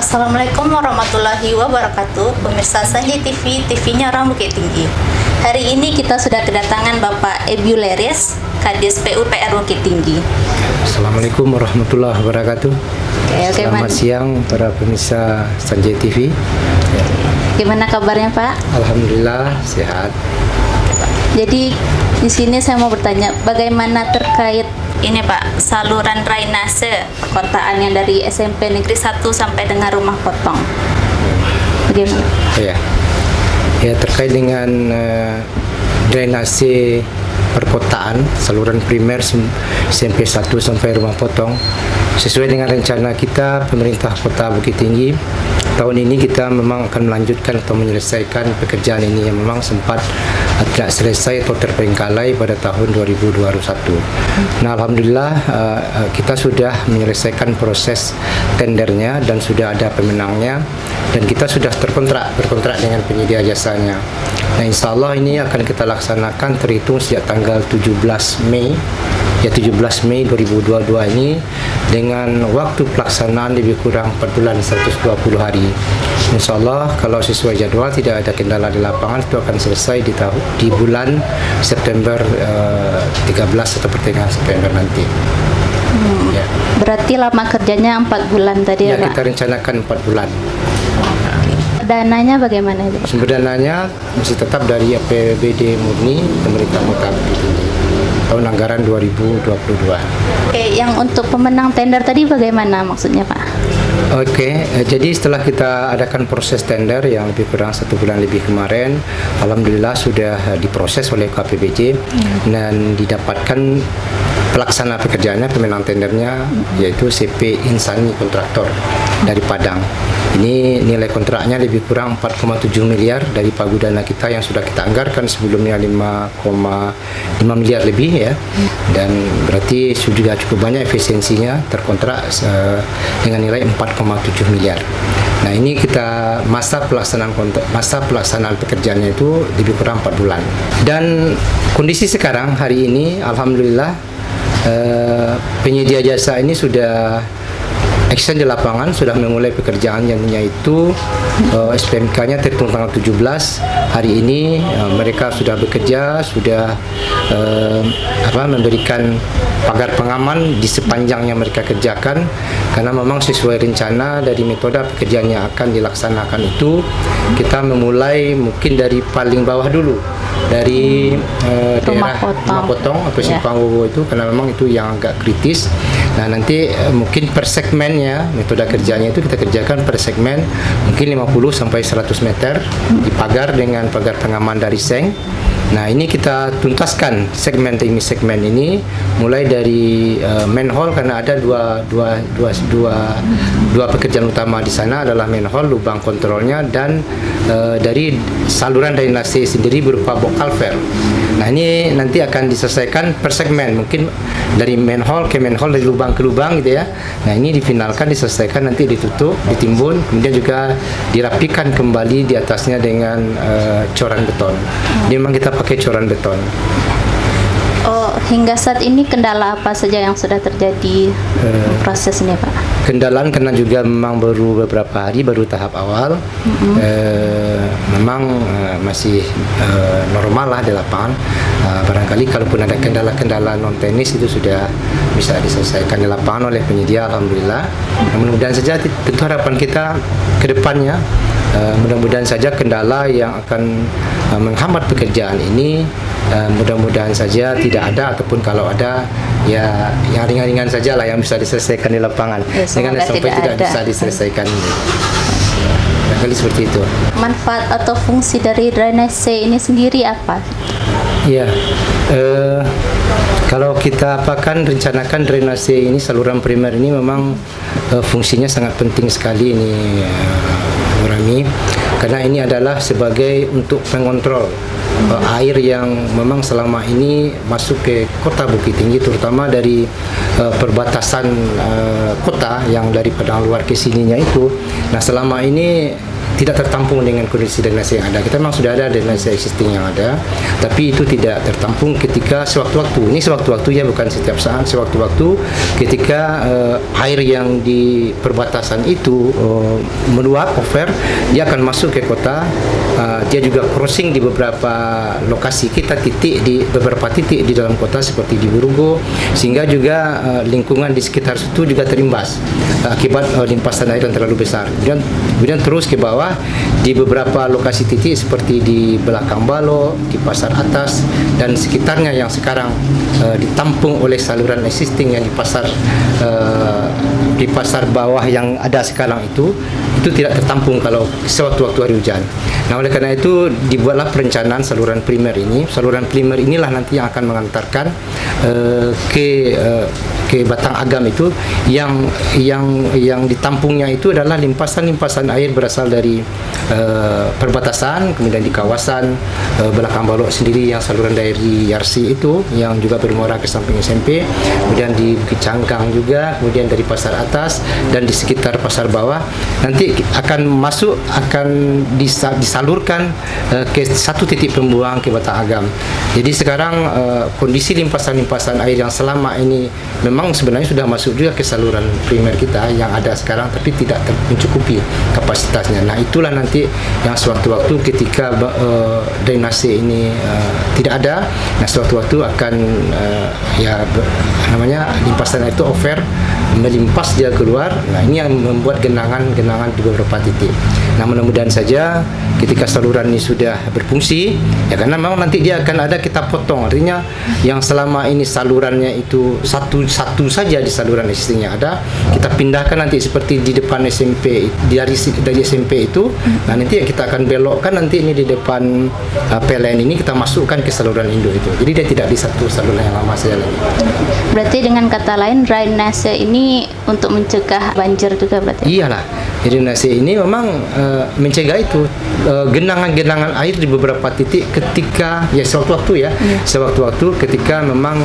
Assalamualaikum warahmatullahi wabarakatuh. Pemirsa Sanjay TV, TV-nya orang Bukit Tinggi. Hari ini kita sudah kedatangan Bapak Ebiu Leres, Kadis PUPR Bukit Tinggi. Assalamualaikum warahmatullahi wabarakatuh. Selamat siang para pemirsa Sanjay TV. Gimana kabarnya Pak? Alhamdulillah sehat. Jadi di sini saya mau bertanya, bagaimana terkait ini Pak, saluran drainase perkotaan yang dari SMP Negeri 1 sampai dengan Rumah Potong. Bagaimana? Ya terkait dengan drainase perkotaan saluran primer SMP 1 sampai Rumah Potong, sesuai dengan rencana kita pemerintah Kota Bukit Tinggi, tahun ini kita memang akan melanjutkan atau menyelesaikan pekerjaan ini yang memang sempat tidak selesai atau terbengkalai pada tahun 2021. Nah, alhamdulillah kita sudah menyelesaikan proses tendernya dan sudah ada pemenangnya, dan kita sudah berkontrak dengan penyedia jasanya. Nah, insya Allah ini akan kita laksanakan terhitung sejak tanggal 17 Mei 2022 ini, dengan waktu pelaksanaan lebih kurang 4 bulan 120 hari. Insya Allah kalau sesuai jadwal tidak ada kendala di lapangan, itu akan selesai di bulan September 13 atau pertengahan September nanti. Ya. Berarti lama kerjanya 4 bulan tadi ya Pak? Kita rencanakan 4 bulan. Dananya bagaimana itu? Sumber dananya masih tetap dari APBD murni pemerintah Kota Bukit Tinggi tahun anggaran 2022. Oke, yang untuk pemenang tender tadi bagaimana maksudnya Pak? Jadi setelah kita adakan proses tender yang lebih kurang 1 bulan lebih kemarin, alhamdulillah sudah diproses oleh KPBJ dan didapatkan pelaksana pekerjaannya, pemenang tendernya yaitu CP Insani Kontraktor dari Padang. Ini nilai kontraknya lebih kurang 4,7 miliar dari pagudana kita yang sudah kita anggarkan sebelumnya 5,5 miliar lebih ya. Dan berarti sudah cukup banyak efisiensinya terkontrak dengan nilai 4,7 miliar. Nah, ini kita masa pelaksanaan pekerjaannya itu lebih kurang 4 bulan. Dan kondisi sekarang hari ini alhamdulillah penyedia jasa ini sudah action di lapangan, sudah memulai pekerjaan yang itu SPMK-nya terhitung tanggal 17 hari ini. Mereka sudah bekerja, sudah memberikan pagar pengaman di sepanjang yang mereka kerjakan, karena memang sesuai rencana dari metode pekerjaan yang akan dilaksanakan itu kita memulai mungkin dari paling bawah dulu, dari daerah Rumah Potong atau Simpang Wowo itu, karena memang itu yang agak kritis. Nah, nanti mungkin per segmennya, metode kerjanya itu kita kerjakan per segmen mungkin 50 sampai 100 meter dipagar dengan pagar pengaman dari seng. Nah, ini kita tuntaskan segmen demi segmen ini, mulai dari manhole, karena ada dua pekerjaan utama di sana adalah manhole, lubang kontrolnya, dan dari saluran drainase sendiri berupa box culvert. Nah, ini nanti akan diselesaikan per segmen, mungkin dari manhole ke manhole, dari lubang ke lubang gitu ya. Nah, ini difinalkan, diselesaikan, nanti ditutup, ditimbun, kemudian juga dirapikan kembali di atasnya dengan coran beton. Jadi memang kita pakai coran beton. Oh, hingga saat ini kendala apa saja yang sudah terjadi proses ini Pak? Kendala karena juga memang baru beberapa hari, baru tahap awal. Memang masih normal lah di lapangan. Barangkali kalaupun ada kendala-kendala non teknis itu sudah bisa diselesaikan di lapangan oleh penyedia, alhamdulillah. Mudah-mudahan saja, tentu harapan kita ke depannya, mudah-mudahan saja kendala yang akan menghambat pekerjaan ini mudah-mudahan saja tidak ada, ataupun kalau ada ya yang ringan-ringan saja lah yang bisa diselesaikan di lapangan, dengan sampai tidak bisa diselesaikan. Kali seperti itu. Manfaat atau fungsi dari drainase ini sendiri apa? Ya, kalau kita rencanakan drainase ini, saluran primer ini memang fungsinya sangat penting sekali ini, Rami, karena ini adalah sebagai untuk mengontrol air yang memang selama ini masuk ke Kota Bukit Tinggi, terutama dari perbatasan kota yang dari Padang luar ke sininya itu. Nah, selama ini tidak tertampung dengan kondisi drainase yang ada. Kita memang sudah ada drainase existing yang ada, tapi itu tidak tertampung ketika sewaktu-waktu. Ini sewaktu-waktu ya, bukan setiap saat. Sewaktu-waktu ketika air yang di perbatasan itu meluap, over, dia akan masuk ke kota. Dia juga crossing di beberapa lokasi kita, beberapa titik di dalam kota seperti di Burugo, sehingga juga lingkungan di sekitar situ juga terimbas akibat limpasan air yang terlalu besar. Kemudian terus ke bawah di beberapa lokasi titik seperti di belakang Balo, di Pasar Atas dan sekitarnya yang sekarang ditampung oleh saluran existing yang di pasar bawah yang ada sekarang itu tidak tertampung kalau sewaktu-waktu hari hujan. Nah, oleh karena itu dibuatlah perencanaan saluran primer ini. Saluran primer inilah nanti yang akan mengantarkan ke Batang Agam itu yang ditampungnya itu adalah limpasan air berasal dari perbatasan, kemudian di kawasan belakang Balok sendiri yang saluran dari Yarsi itu yang juga bermuara ke samping SMP, kemudian di Bukit Cangkang juga, kemudian dari Pasar Atas dan di sekitar Pasar Bawah nanti akan disalurkan ke satu titik pembuang ke Batang Agam. Jadi sekarang kondisi limpasan air yang selama ini memang sebenarnya sudah masuk juga ke saluran primer kita yang ada sekarang, tapi tidak mencukupi kapasitasnya. Nah, itulah nanti yang sewaktu-waktu ketika drainase ini tidak ada, nah sewaktu-waktu akan limpasan air itu over, melimpas dia keluar. Nah, ini yang membuat genangan di beberapa titik. Nah, mudah-mudahan saja ketika saluran ini sudah berfungsi, ya karena memang nanti dia akan ada kita potong, artinya yang selama ini salurannya itu satu saja di saluran existingnya ada, kita pindahkan nanti seperti di depan SMP, dari SMP itu, nah nanti kita akan belokkan nanti ini di depan PLN ini kita masukkan ke saluran induk itu. Jadi dia tidak di satu saluran yang lama saja lagi. Berarti dengan kata lain drainase ini untuk mencegah banjir juga berarti? Iyalah, drainase ini memang mencegah itu genangan air di beberapa titik ketika sewaktu-waktu ketika memang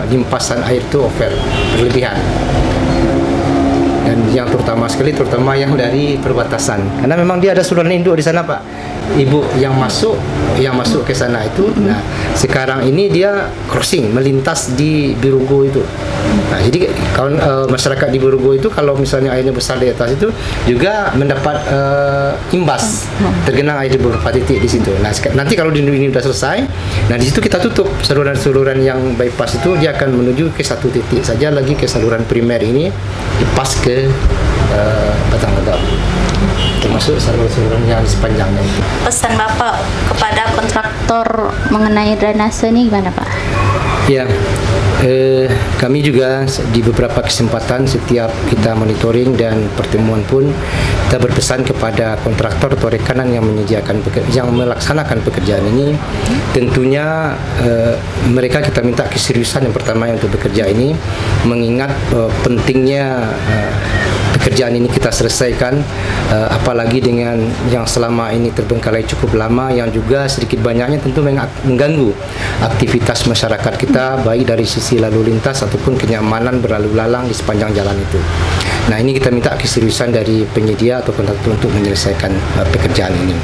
limpasan air itu over, berlebihan. Dan yang terutama yang dari perbatasan, karena memang dia ada saluran induk di sana, Pak Ibu, yang masuk ke sana itu. Nah, sekarang ini dia crossing, melintas di Burugo itu. Nah, jadi kalau masyarakat di Burugo itu kalau misalnya airnya besar di atas itu juga mendapat imbas, tergenang air di beberapa titik di situ. Nah, nanti kalau ini sudah selesai, nah di situ kita tutup saluran-saluran yang bypass itu, dia akan menuju ke satu titik saja lagi ke saluran primer ini, lepas ke Batang Agam, termasuk saluran-saluran yang di sepanjangnya itu. Pesan Bapak kepada kontraktor mengenai drainase ini gimana, Pak? Ya, kami juga di beberapa kesempatan setiap kita monitoring dan pertemuan pun kita berpesan kepada kontraktor atau rekanan yang melaksanakan pekerjaan ini, tentunya mereka kita minta keseriusan yang pertama untuk bekerja ini, mengingat pentingnya pekerjaan ini kita selesaikan, apalagi dengan yang selama ini terbengkalai cukup lama, yang juga sedikit banyaknya tentu mengganggu aktivitas masyarakat kita, baik dari sisi lalu lintas ataupun kenyamanan berlalu lalang di sepanjang jalan itu. Nah, ini kita minta keseriusan dari penyedia atau kontraktor untuk menyelesaikan pekerjaan ini.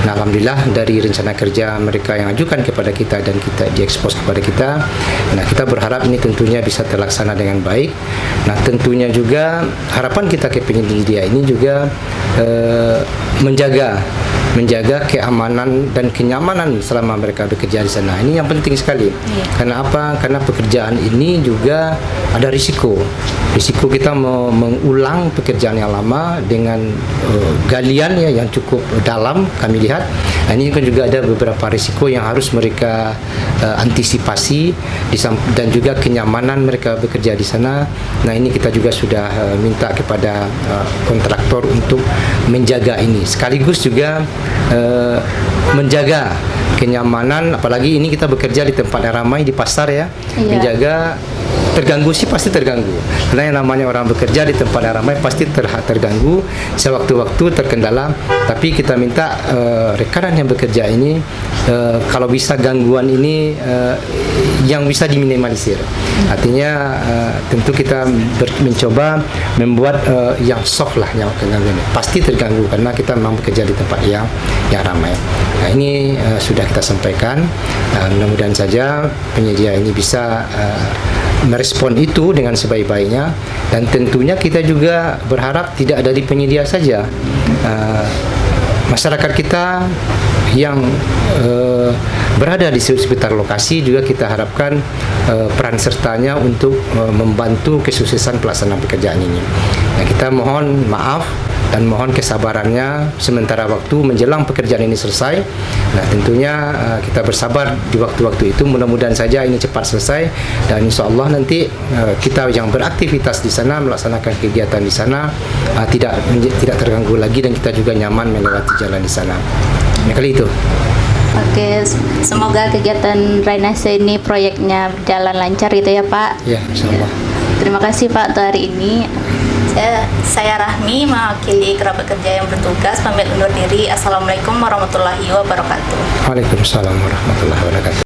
Nah, alhamdulillah dari rencana kerja mereka yang ajukan kepada kita dan kita diekspos kepada kita, nah kita berharap ini tentunya bisa terlaksana dengan baik. Nah, tentunya juga harapan kita ke penyedia ini juga menjaga keamanan dan kenyamanan selama mereka bekerja di sana. Ini yang penting sekali. Karena apa? Karena pekerjaan ini juga ada risiko kita mengulang pekerjaan yang lama dengan galian yang cukup dalam kami lihat. Nah, ini kan juga ada beberapa risiko yang harus mereka antisipasi dan juga kenyamanan mereka bekerja di sana. Nah, ini kita juga sudah minta kepada kontraktor untuk menjaga ini, sekaligus juga menjaga kenyamanan, apalagi ini kita bekerja di tempat yang ramai, di pasar ya. Menjaga terganggu sih pasti terganggu, karena yang namanya orang bekerja di tempat yang ramai pasti terganggu, sewaktu-waktu terkendala. Tapi kita minta rekanan yang bekerja ini kalau bisa gangguan ini yang bisa diminimalisir. Artinya tentu kita mencoba membuat yang soft lah yang terganggu ini. Pasti terganggu karena kita memang bekerja di tempat yang ramai. Nah, ini sudah kita sampaikan. Mudah-mudahan saja penyedia ini bisa merespon itu dengan sebaik-baiknya, dan tentunya kita juga berharap tidak dari penyedia saja, masyarakat kita yang berada di sekitar lokasi juga kita harapkan peran sertanya untuk membantu kesuksesan pelaksanaan pekerjaan ini. Nah, kita mohon maaf dan mohon kesabarannya sementara waktu menjelang pekerjaan ini selesai. Nah, tentunya kita bersabar di waktu-waktu itu. Mudah-mudahan saja ini cepat selesai, dan insya Allah nanti kita yang beraktivitas di sana, melaksanakan kegiatan di sana tidak terganggu lagi, dan kita juga nyaman melewati jalan di sana. Nah, kali itu. Oke, semoga kegiatan Rainase ini proyeknya berjalan lancar gitu ya Pak. Ya, insya Allah. Terima kasih Pak untuk hari ini. Saya Rahmi, mewakili kerabat kerja yang bertugas, pamit undur diri. Assalamualaikum warahmatullahi wabarakatuh. Waalaikumsalam warahmatullahi wabarakatuh.